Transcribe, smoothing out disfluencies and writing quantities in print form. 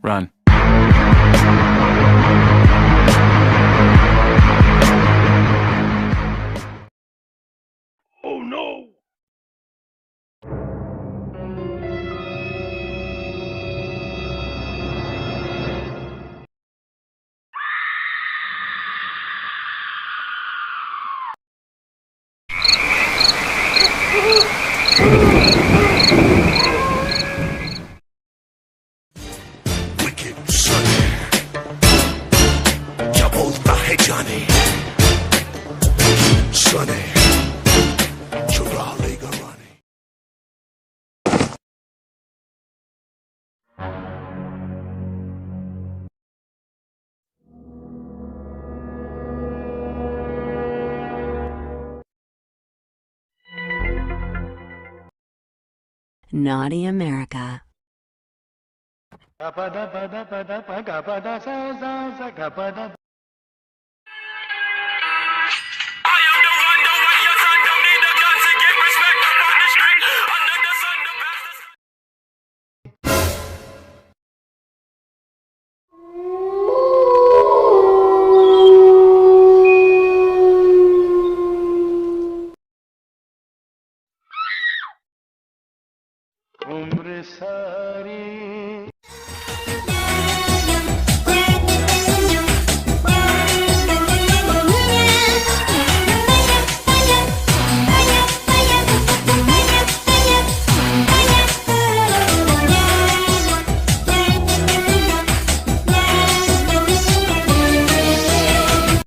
Run. Oh no! Wicked Sonny, क्या बोलता है जाने Sonny, चुरा लेगा रानी. Naughty America. Gapada pada pada pa gapada sa sa sa gapada